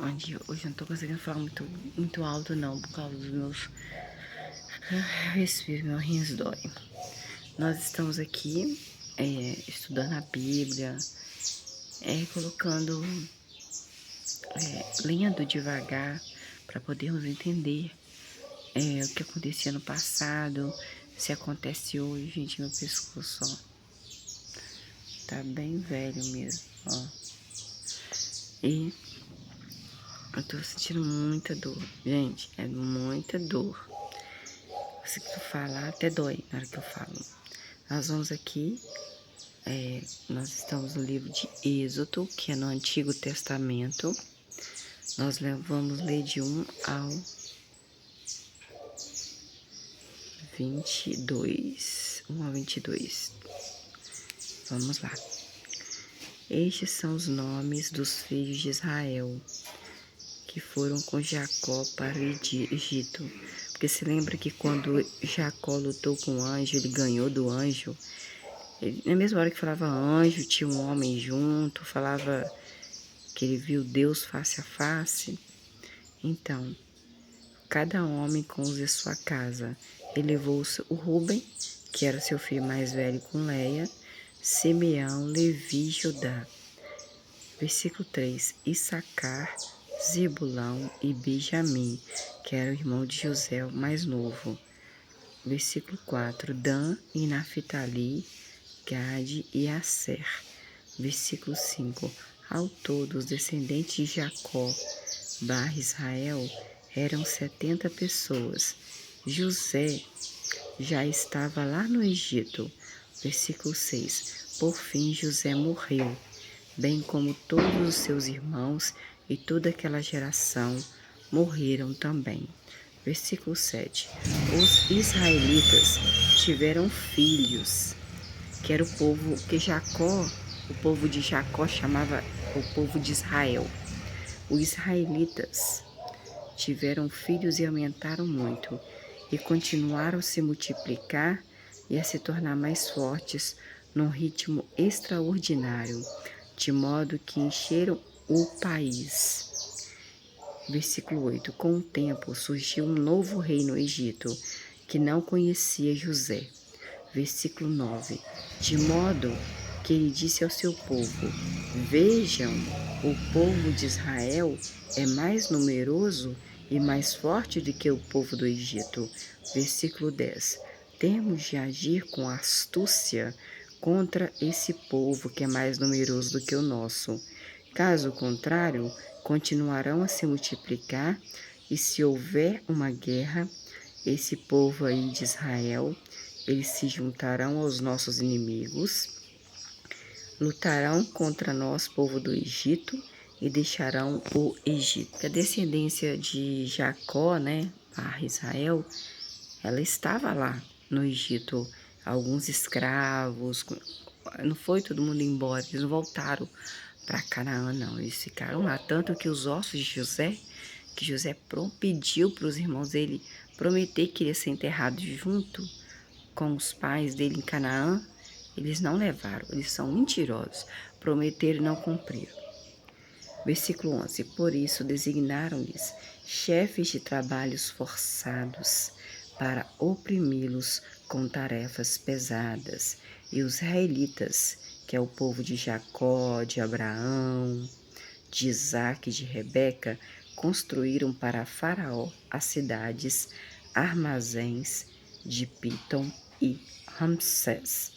Hoje eu não tô conseguindo falar muito alto não, por causa dos meus respiro, meu rins dói. Nós estamos aqui estudando a Bíblia, colocando, lendo devagar para podermos entender o que acontecia no passado, se acontece hoje. Gente, meu pescoço, ó, tá bem velho mesmo, ó. E eu tô sentindo muita dor, gente, é muita dor. Se eu falar, até dói na hora que eu falo. Nós vamos aqui, nós estamos no livro de Êxodo, que é no Antigo Testamento. Nós vamos ler de 1 ao 22. 1 ao 22. Vamos lá. Estes são os nomes dos filhos de Israel, que foram com Jacó para o Egito. Porque se lembra que quando Jacó lutou com o anjo, ele ganhou do anjo. Ele, na mesma hora que falava anjo, tinha um homem junto, falava que ele viu Deus face a face. Então, cada homem com os de sua casa. Ele levou o Ruben, que era seu filho mais velho, com Leia, Simeão, Levi e Judá. Versículo 3. Issacar, Zebulão e Benjamim, que era o irmão de José, o mais novo. Versículo 4. Dan e Naphtali, Gade e Asser. Versículo 5. Ao todo, os descendentes de Jacó, Israel, eram 70 pessoas. José já estava lá no Egito. Versículo 6. Por fim, José morreu, bem como todos os seus irmãos, e toda aquela geração morreram também. Versículo 7. Os israelitas tiveram filhos, que era o povo que o povo de Jacó chamava o povo de Israel. Os israelitas tiveram filhos e aumentaram muito, e continuaram a se multiplicar e a se tornar mais fortes num ritmo extraordinário, de modo que encheram o país. Versículo 8. Com o tempo surgiu um novo rei no Egito, que não conhecia José. Versículo 9. De modo que ele disse ao seu povo: Vejam, o povo de Israel é mais numeroso e mais forte do que o povo do Egito. Versículo 10. Temos de agir com astúcia contra esse povo que é mais numeroso do que o nosso. Caso contrário, continuarão a se multiplicar, e se houver uma guerra, esse povo aí de Israel, eles se juntarão aos nossos inimigos, lutarão contra nós, povo do Egito, e deixarão o Egito. A descendência de Jacó, né, a Israel, ela estava lá no Egito. Alguns escravos, não foi todo mundo embora, eles não voltaram para Canaã, não. Eles ficaram lá, tanto que os ossos de José, que José pediu para os irmãos dele prometer que iria ser enterrado junto com os pais dele em Canaã, eles não levaram, eles são mentirosos, prometeram e não cumpriram. Versículo 11. Por isso designaram-lhes chefes de trabalhos forçados para oprimi-los com tarefas pesadas. E os israelitas, que é o povo de Jacó, de Abraão, de Isaque e de Rebeca, construíram para Faraó as cidades, armazéns de Pitom e Ramsés.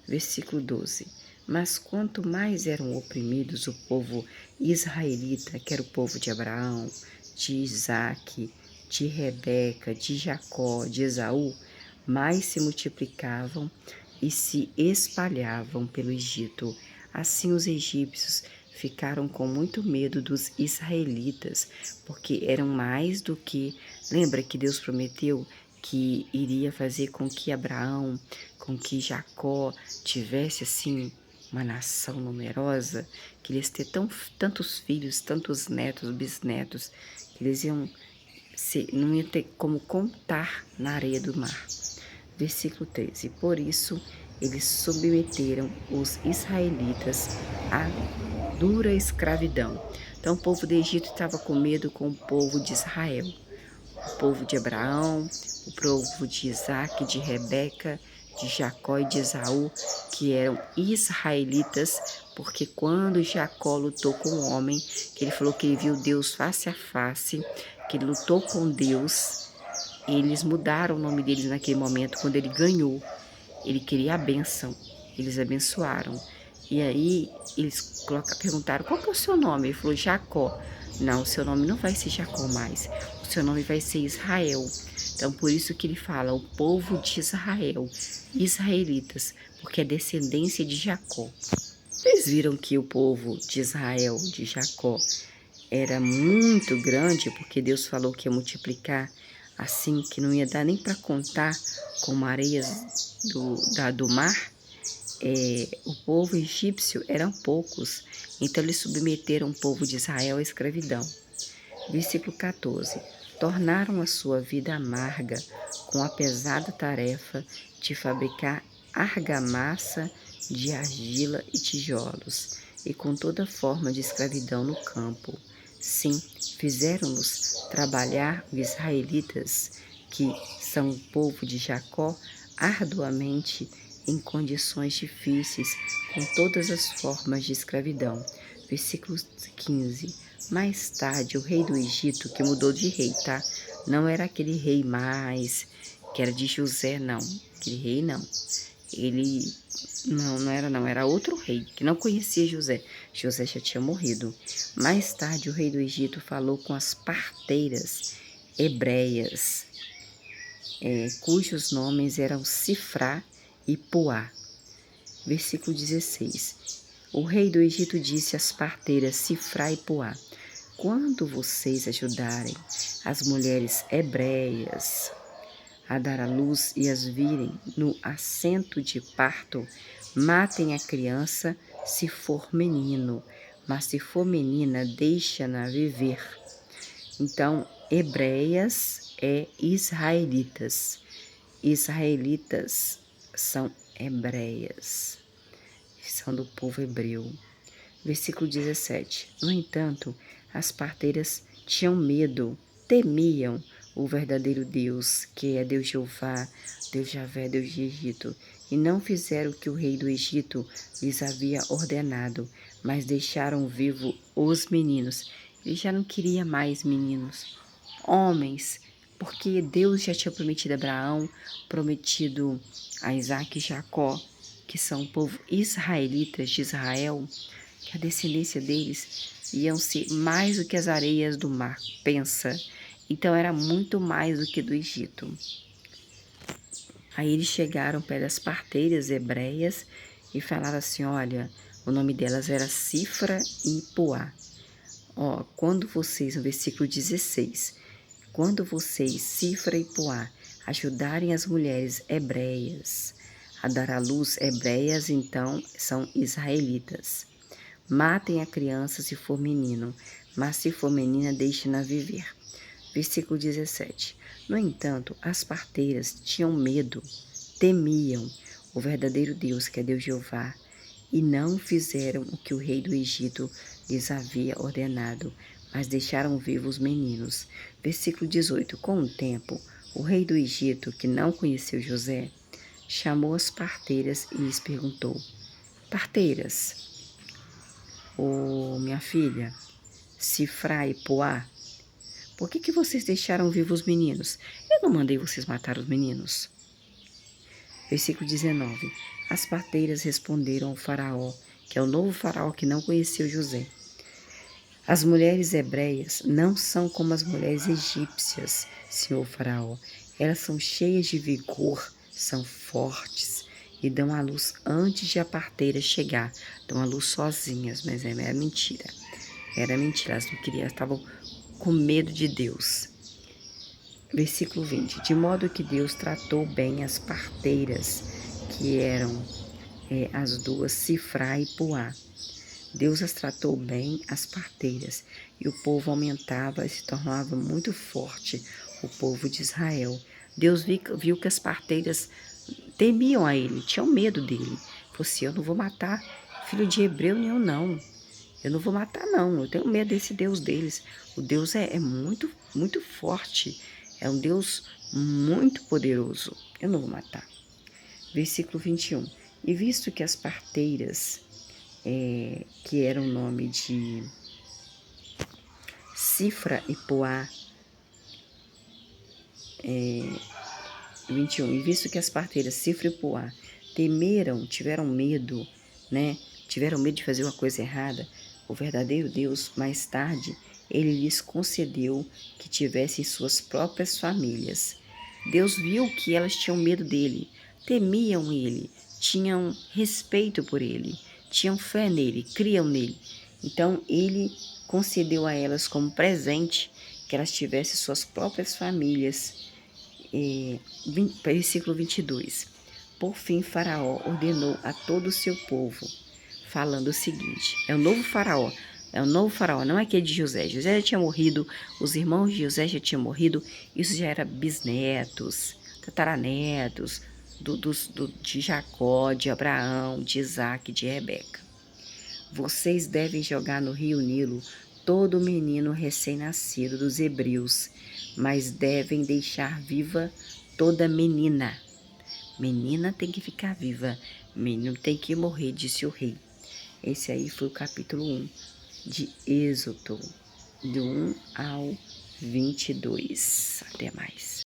Versículo 12. Mas quanto mais eram oprimidos o povo israelita, que era o povo de Abraão, de Isaque, de Rebeca, de Jacó, de Esaú, mais se multiplicavam e se espalhavam pelo Egito. Assim os egípcios ficaram com muito medo dos israelitas, porque eram mais do que... Lembra que Deus prometeu que iria fazer com que Abraão, com que Jacó tivesse assim uma nação numerosa, que eles ter tantos filhos, tantos netos, bisnetos, que eles não ia ter como contar na areia do mar. Versículo 13. Por isso, eles submeteram os israelitas a dura escravidão. Então o povo do Egito estava com medo com o povo de Israel, o povo de Abraão, o povo de Isaac, de Rebeca, de Jacó e de Esaú, que eram israelitas, porque quando Jacó lutou com o homem, que ele falou que ele viu Deus face a face, que ele lutou com Deus, eles mudaram o nome deles naquele momento, quando ele ganhou. Ele queria a bênção, eles abençoaram. E aí eles perguntaram, qual que é o seu nome? Ele falou, Jacó. Não, o seu nome não vai ser Jacó mais, o seu nome vai ser Israel. Então por isso que ele fala, o povo de Israel, israelitas, porque é descendência de Jacó. Vocês viram que o povo de Israel, de Jacó, era muito grande, porque Deus falou que ia multiplicar assim, que não ia dar nem para contar como areias do mar. O povo egípcio eram poucos, então eles submeteram o povo de Israel à escravidão. Versículo 14. Tornaram a sua vida amarga com a pesada tarefa de fabricar argamassa de argila e tijolos, e com toda forma de escravidão no campo. Sim, fizeram-nos trabalhar os israelitas, que são o povo de Jacó, arduamente em condições difíceis, com todas as formas de escravidão. Versículo 15. Mais tarde, o rei do Egito, que mudou de rei, tá? Não era aquele rei mais, que era de José, não. Aquele rei, não. Ele, não, era outro rei, que não conhecia José. José já tinha morrido. Mais tarde, o rei do Egito falou com as parteiras hebreias, cujos nomes eram Sifrá e Puá. Versículo 16. O rei do Egito disse às parteiras Sifrá e Puá, quando vocês ajudarem as mulheres hebreias a dar à luz e as virem no assento de parto, matem a criança se for menino, mas se for menina, deixa-na viver. Então, hebreias é israelitas. Israelitas são hebreias, são do povo hebreu. Versículo 17. No entanto, as parteiras tinham medo, temiam o verdadeiro Deus, que é Deus Jeová, Deus Javé, Deus de Egito, e não fizeram o que o rei do Egito lhes havia ordenado, mas deixaram vivo os meninos. Ele já não queria mais meninos, homens, porque Deus já tinha prometido a Abraão, prometido a Isaac e Jacó, que são o povo israelitas de Israel, que a descendência deles iam ser mais do que as areias do mar, pensa. Então era muito mais do que do Egito. Aí eles chegaram perto das parteiras hebreias e falaram assim, olha, o nome delas era Sifra e Puá. Quando vocês, no versículo 16, quando vocês, Sifra e Puá, ajudarem as mulheres hebreias a dar à luz, hebreias então são israelitas. Matem a criança se for menino, mas se for menina, deixem-na viver. Versículo 17. No entanto, as parteiras tinham medo, temiam o verdadeiro Deus, que é Deus Jeová, e não fizeram o que o rei do Egito lhes havia ordenado, mas deixaram vivos os meninos. Versículo 18. Com o tempo, o rei do Egito, que não conheceu José, chamou as parteiras e lhes perguntou, parteiras, minha filha, Sifrá e Puá, por que vocês deixaram vivos os meninos? Eu não mandei vocês matar os meninos. Versículo 19. As parteiras responderam ao faraó, que é o novo faraó que não conheceu José. As mulheres hebreias não são como as mulheres egípcias, senhor faraó. Elas são cheias de vigor, são fortes e dão à luz antes de a parteira chegar. Dão à luz sozinhas, mas era mentira. Era mentira, elas não queriam, elas estavam com medo de Deus. Versículo 20. De modo que Deus tratou bem as parteiras, que eram as duas, Sifrá e Puá. Deus as tratou bem, as parteiras, e o povo aumentava e se tornava muito forte, o povo de Israel. Deus viu que as parteiras temiam a ele, tinham medo dele. Falou assim, eu não vou matar filho de hebreu nenhum, não. Eu não vou matar, não. Eu tenho medo desse Deus deles. O Deus é muito, muito forte. É um Deus muito poderoso. Eu não vou matar. Versículo 21. E visto que as parteiras, que eram o nome de Cifra e Poá, 21. E visto que as parteiras Cifra e Poá temeram, tiveram medo, né? Tiveram medo de fazer uma coisa errada, o verdadeiro Deus, mais tarde, ele lhes concedeu que tivessem suas próprias famílias. Deus viu que elas tinham medo dele, temiam ele, tinham respeito por ele, tinham fé nele, criam nele. Então, ele concedeu a elas como presente que elas tivessem suas próprias famílias. Versículo 22. Por fim, Faraó ordenou a todo o seu povo, falando o seguinte: é o novo Faraó, não é aquele de José. José já tinha morrido, os irmãos de José já tinham morrido, isso já era bisnetos, tataranetos de Jacó, de Abraão, de Isaac, de Rebeca. Vocês devem jogar no rio Nilo todo menino recém-nascido dos hebreus, mas devem deixar viva toda menina. Menina tem que ficar viva, menino tem que morrer, disse o rei. Esse aí foi o capítulo 1 de Êxodo, do 1 ao 22. Até mais.